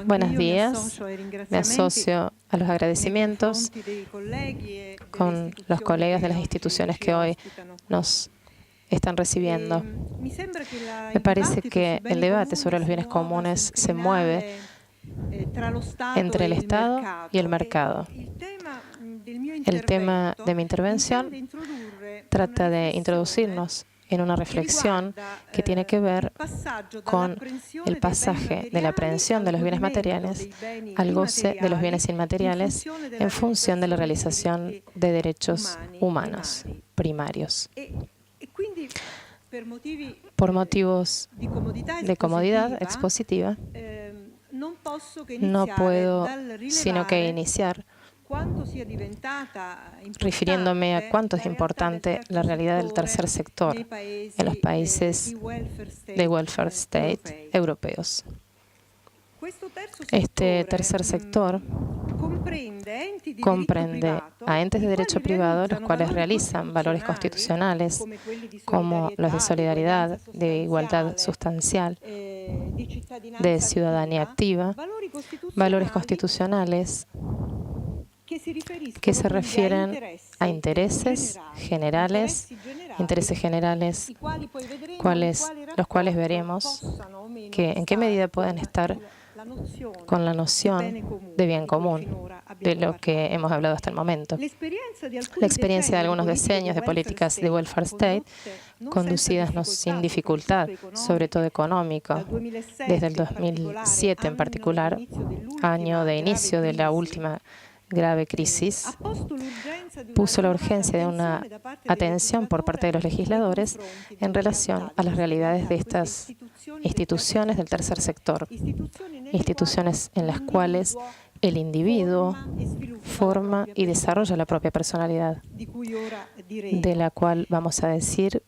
Buenos días. Me asocio a los agradecimientos con los colegas de las instituciones que hoy nos están recibiendo. Me parece que el debate sobre los bienes comunes se mueve entre el Estado y el mercado. El tema de mi intervención trata de introducirnos en una reflexión que tiene que ver con el pasaje de la aprehensión de los bienes materiales al goce de los bienes inmateriales en función de la realización de derechos humanos primarios. Por motivos de comodidad expositiva, no puedo sino que iniciar refiriéndome a cuánto es importante la realidad del tercer sector en los países de welfare state europeos. Este tercer sector comprende a entes de derecho privado, los cuales realizan valores constitucionales como los de solidaridad, de igualdad sustancial, de ciudadanía activa, valores constitucionales que se refieren a intereses generales, los cuales veremos en qué medida pueden estar con la noción de bien común, de lo que hemos hablado hasta el momento. La experiencia de algunos decenios de políticas de welfare state, conducidas sin dificultad, sobre todo económico, desde el 2007 en particular, año de inicio de la última grave crisis, puso la urgencia de una atención por parte de los legisladores en relación a las realidades de estas instituciones del tercer sector, instituciones en las cuales el individuo forma y desarrolla la propia personalidad, de la cual vamos a decir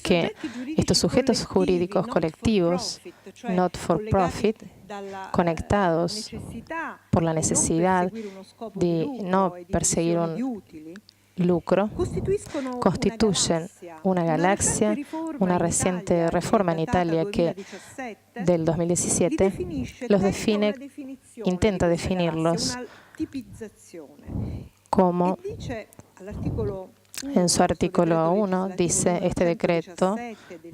que estos sujetos jurídicos colectivos, not for profit, conectados por la necesidad de no perseguir un lucro, constituyen una galaxia, una reciente reforma en Italia que del 2017 los define, intenta definirlos como, en su artículo 1, dice este decreto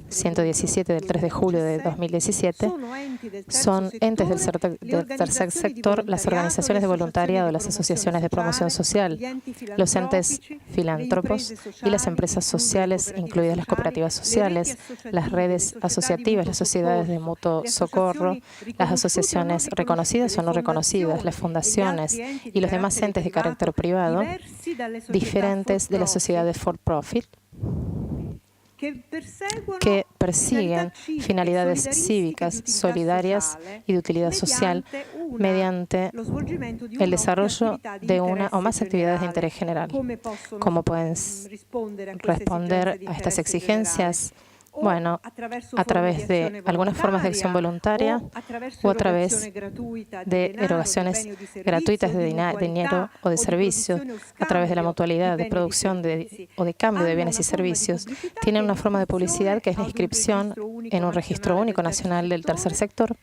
117 del 3 de julio de 2017, son entes del tercer sector las organizaciones de voluntariado, las asociaciones de promoción social, los entes filántropos y las empresas sociales, incluidas las cooperativas sociales, las redes asociativas, las sociedades de mutuo socorro, las asociaciones reconocidas o no reconocidas, las fundaciones y los demás entes de carácter privado, diferentes de la sociedad de for-profit, que persiguen finalidades cívicas, solidarias y de utilidad social mediante el desarrollo de una o más actividades de interés general. ¿Cómo pueden responder a estas exigencias? Bueno, a través de algunas formas de acción voluntaria o a través de erogaciones gratuitas de dinero o de servicios, a través de la mutualidad de producción o de cambio de bienes y servicios. Tienen una forma de publicidad que es la inscripción en un registro único nacional del tercer sector.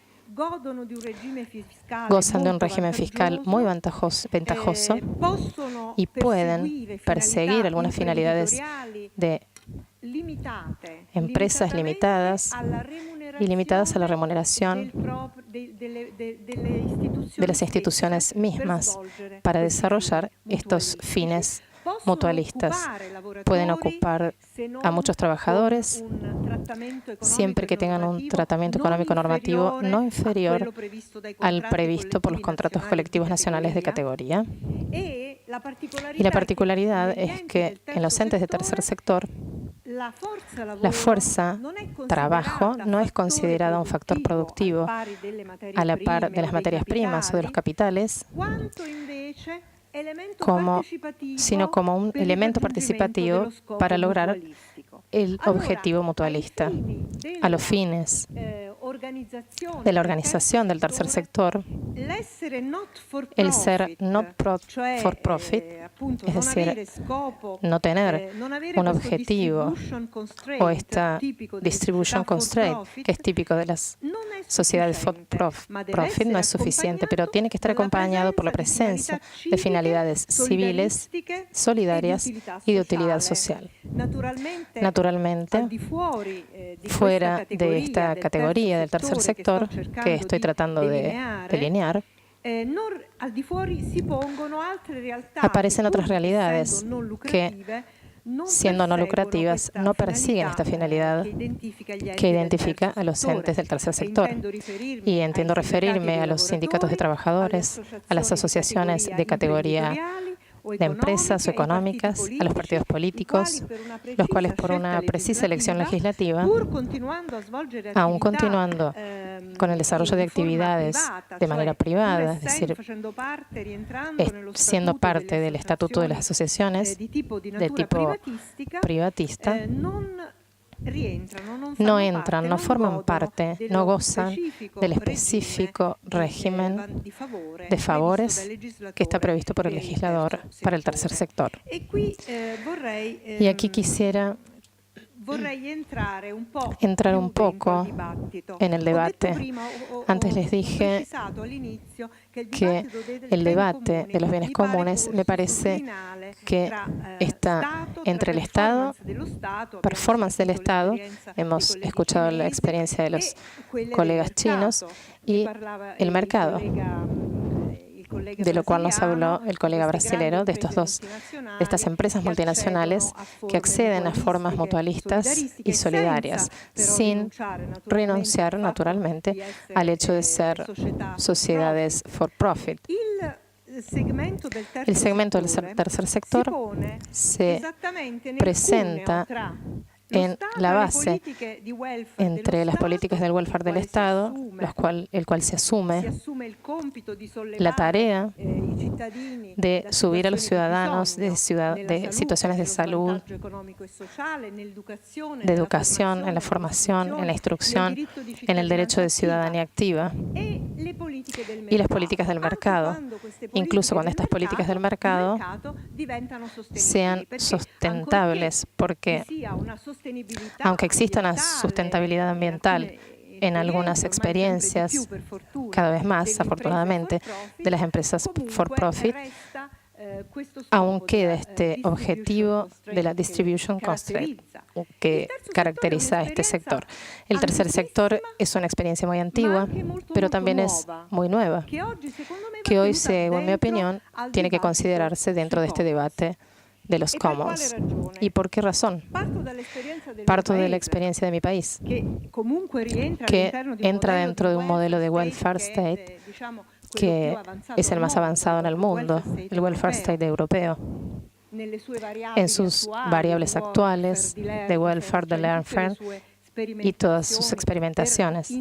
Gozan de un régimen fiscal muy ventajoso y pueden perseguir algunas finalidades de empresas limitadas y limitadas a la remuneración de las instituciones mismas para desarrollar estos fines mutualistas. Pueden ocupar a muchos trabajadores siempre que tengan un tratamiento económico normativo no inferior al previsto por los contratos colectivos nacionales de categoría. Y la particularidad es que en los entes de tercer sector, la fuerza trabajo no es considerada un factor productivo a la par de las materias primas o de los capitales, sino como un elemento participativo para lograr el objetivo mutualista. A los fines de la organización del tercer sector, el ser not for profit, es decir, no tener un objetivo o esta distribution constraint, que es típico de las sociedades for profit, no es suficiente, pero tiene que estar acompañado por la presencia de finalidades civiles, solidarias y de utilidad social. Naturalmente, fuera de esta categoría del tercer sector que estoy tratando de delinear, aparecen otras realidades que, siendo no lucrativas, no persiguen esta finalidad que identifica a los entes del tercer sector. Y entiendo referirme a los sindicatos de trabajadores, a las asociaciones de categoría de empresas o económicas, a los partidos políticos, los cuales por una precisa elección legislativa, aún continuando con el desarrollo de actividades de manera privada, es decir, siendo parte del estatuto de las asociaciones de tipo privatista, no entran, no forman parte, no gozan del específico régimen de favores que está previsto por el legislador para el tercer sector. Y aquí quisiera entrar un poco en el debate. Antes les dije que el debate de los bienes comunes me parece que está entre el Estado, performance del Estado, hemos escuchado la experiencia de los colegas chinos, y el mercado, de lo cual nos habló el colega brasilero, de estas empresas multinacionales que acceden a formas mutualistas y solidarias, sin renunciar naturalmente al hecho de ser sociedades for profit. El segmento del tercer sector se presenta en la base entre las políticas del welfare del Estado, el cual se asume la tarea de subir a los ciudadanos de situaciones de salud, de educación, en la formación, en la instrucción, en el derecho de ciudadanía activa, y las políticas del mercado, incluso cuando estas políticas del mercado sean sustentables, porque aunque exista una sustentabilidad ambiental en algunas experiencias, cada vez más, afortunadamente, de las empresas for profit, aún queda este objetivo de la distribution constraint que caracteriza a este sector. El tercer sector es una experiencia muy antigua, pero también es muy nueva, que hoy, según mi opinión, tiene que considerarse dentro de este debate de los commons. ¿Y por qué razón? Parto de la experiencia de mi país, que entra dentro de un modelo de welfare state que es el más avanzado en el mundo, el welfare state europeo. En sus variables actuales de welfare, de learn y todas sus experimentaciones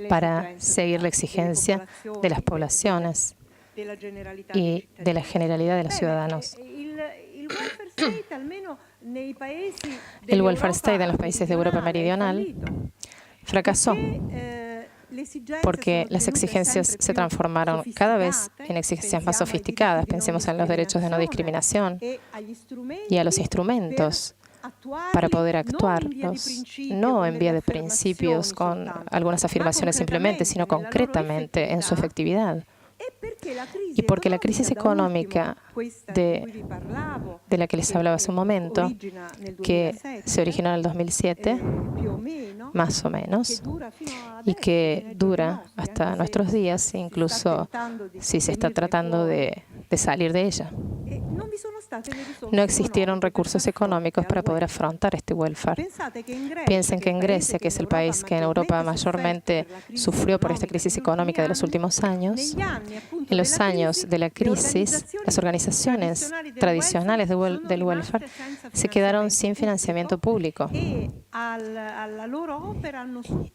para seguir la exigencia de las poblaciones y de la generalidad de los ciudadanos. El welfare state en los países de Europa meridional fracasó porque las exigencias se transformaron cada vez en exigencias más sofisticadas. Pensemos en los derechos de no discriminación y a los instrumentos para poder actuarlos, no en vía de principios con algunas afirmaciones simplemente, sino concretamente en su efectividad. Y porque la crisis económica de la que les hablaba hace un momento, que se originó en el 2007, más o menos, y que dura hasta nuestros días, incluso si se está tratando de salir de ella. No existieron recursos económicos para poder afrontar este welfare. Piensen que en Grecia, que es el país que en Europa mayormente sufrió por esta crisis económica de los últimos años, en los años de la crisis, las organizaciones tradicionales del welfare se quedaron sin financiamiento público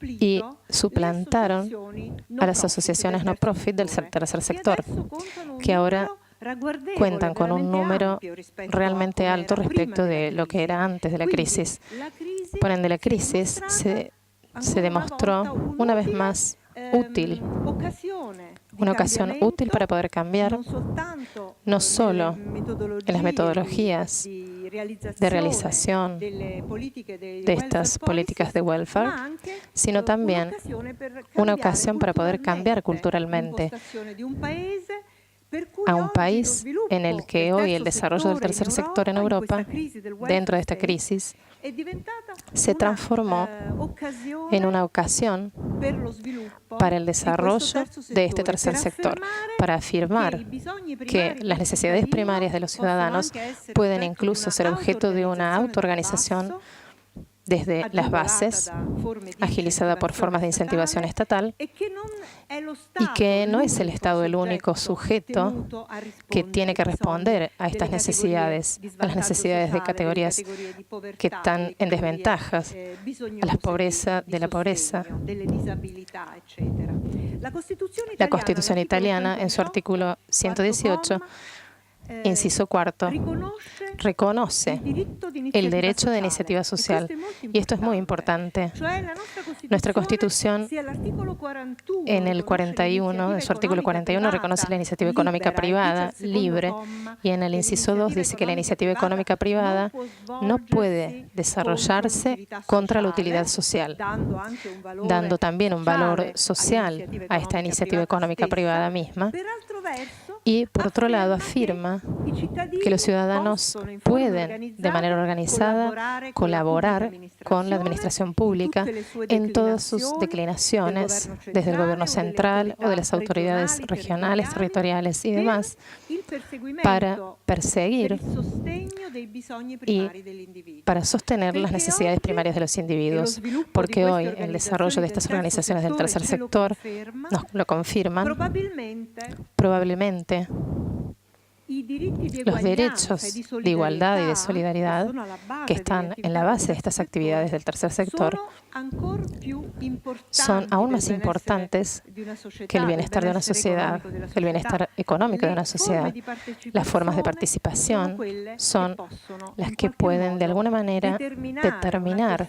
y suplantaron a las asociaciones no profit del tercer sector, que ahora cuentan con un número realmente alto respecto de lo que era antes de la crisis. Por ende, la crisis se se demostró una vez más útil, una ocasión útil para poder cambiar no solo en las metodologías de realización de estas políticas de welfare, sino también una ocasión para poder cambiar culturalmente a un país en el que hoy el desarrollo del tercer sector en Europa, dentro de esta crisis, se transformó en una ocasión para el desarrollo de este tercer sector, para afirmar que las necesidades primarias de los ciudadanos pueden incluso ser objeto de una autoorganización desde las bases, agilizada por formas de incentivación estatal, y que no es el Estado el único sujeto que tiene que responder a estas necesidades, a las necesidades de categorías que están en desventajas, a la pobreza, de la pobreza. La Constitución italiana, en su artículo 118, inciso cuarto, reconoce el derecho de iniciativa social. Y esto es muy importante. Nuestra Constitución, en el 41, en su artículo 41, reconoce la iniciativa económica privada libre, y en el inciso 2 dice que la iniciativa económica privada no puede desarrollarse contra la utilidad social, dando también un valor social a esta iniciativa económica privada misma. Y, por otro lado, afirma que los ciudadanos pueden, de manera organizada, colaborar con la administración pública en todas sus declinaciones, desde el gobierno central o de las autoridades regionales, territoriales y demás, para perseguir y para sostener las necesidades primarias de los individuos. Porque hoy el desarrollo de estas organizaciones del tercer sector nos lo confirman. Probablemente los derechos de igualdad y de solidaridad que están en la base de estas actividades del tercer sector son aún más importantes que el bienestar de una sociedad, que el bienestar económico de una sociedad. Las formas de participación son las que pueden, de alguna manera, determinar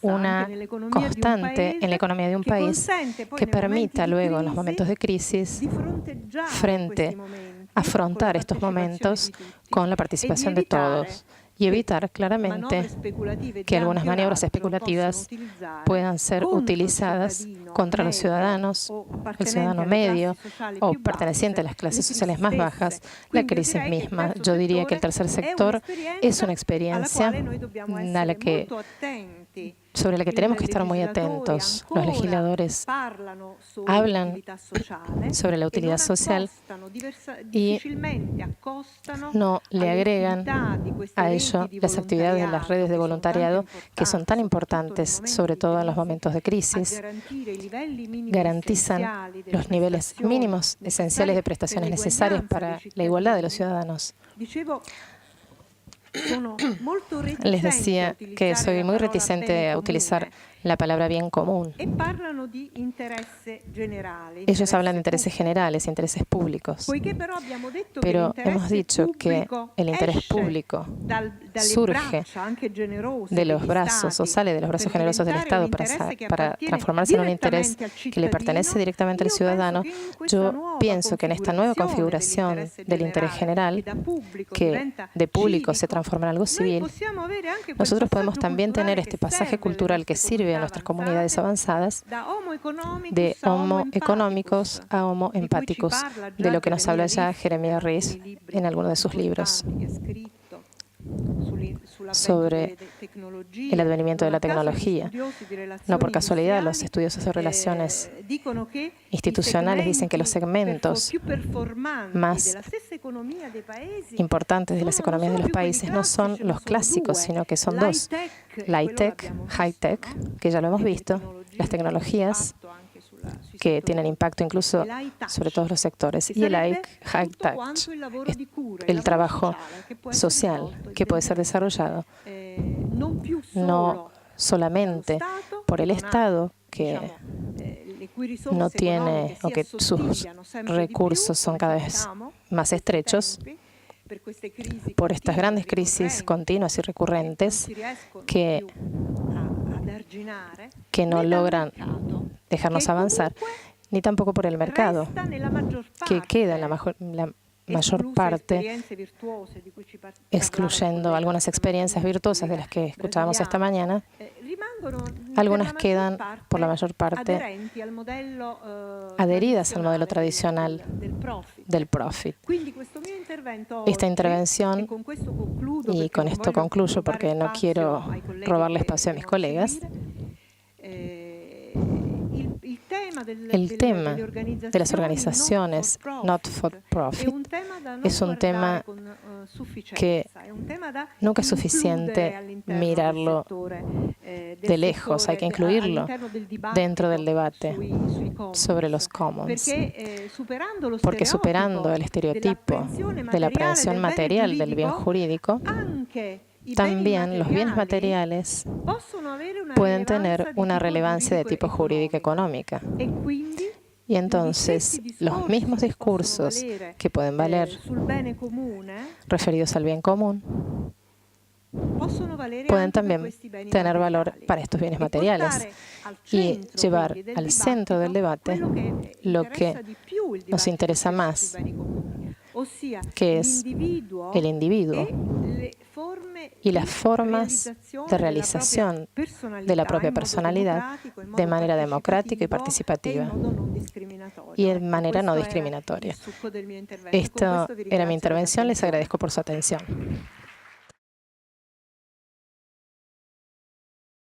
una constante en la economía de un país que permita luego, en los momentos de crisis, afrontar estos momentos con la participación de todos y evitar claramente que algunas maniobras especulativas puedan ser utilizadas contra los ciudadanos, el ciudadano medio o perteneciente a las clases sociales más bajas, la crisis misma. Yo diría que el tercer sector es una experiencia sobre la que tenemos que estar muy atentos. Los legisladores hablan sobre la utilidad social y no le agregan a ello las actividades de las redes de voluntariado, que son tan importantes, sobre todo en los momentos de crisis. Garantizan los niveles mínimos esenciales de prestaciones necesarias para la igualdad de los ciudadanos. Les decía que soy muy reticente a utilizar la palabra bien común. Ellos hablan de intereses generales, intereses públicos. Pero hemos dicho que el interés público surge de los brazos o sale de los brazos generosos del Estado para transformarse en un interés que le pertenece directamente al ciudadano. Yo pienso que en esta nueva configuración del interés general, que de público se transforma en algo civil, nosotros podemos también tener este pasaje cultural que sirve a nuestras comunidades avanzadas, de homo económicos a homo empáticos, de lo que nos habla ya Jeremiah Ries en alguno de sus libros sobre el advenimiento de la tecnología. No por casualidad, los estudiosos de relaciones institucionales dicen que los segmentos más importantes de las economías de los países no son los clásicos, sino que son dos: la high-tech, que ya lo hemos visto, las tecnologías que tienen impacto incluso sobre todos los sectores, y el high-touch, el trabajo social que puede ser desarrollado no solamente por el Estado, que no tiene, o que sus recursos son cada vez más estrechos por estas grandes crisis continuas y recurrentes que que no logran dejarnos avanzar, ni tampoco por el mercado, que queda en la mayor parte, excluyendo algunas experiencias virtuosas de las que escuchábamos esta mañana. Algunas quedan, por la mayor parte, adheridas al modelo tradicional del profit. Esta intervención, y con esto concluyo porque no quiero robarle espacio a mis colegas, el tema de las organizaciones not for profit es un tema que nunca es suficiente mirarlo de lejos, hay que incluirlo dentro del debate sobre los commons, porque superando el estereotipo de la aprehensión material del bien jurídico, también los bienes materiales pueden tener una relevancia de tipo jurídico-económica. Y entonces, los mismos discursos que pueden valer referidos al bien común pueden también tener valor para estos bienes materiales y llevar al centro del debate lo que nos interesa más, que es el individuo y las formas de realización de la propia personalidad de manera democrática y participativa y de manera no discriminatoria. Esto era mi intervención. Les agradezco por su atención.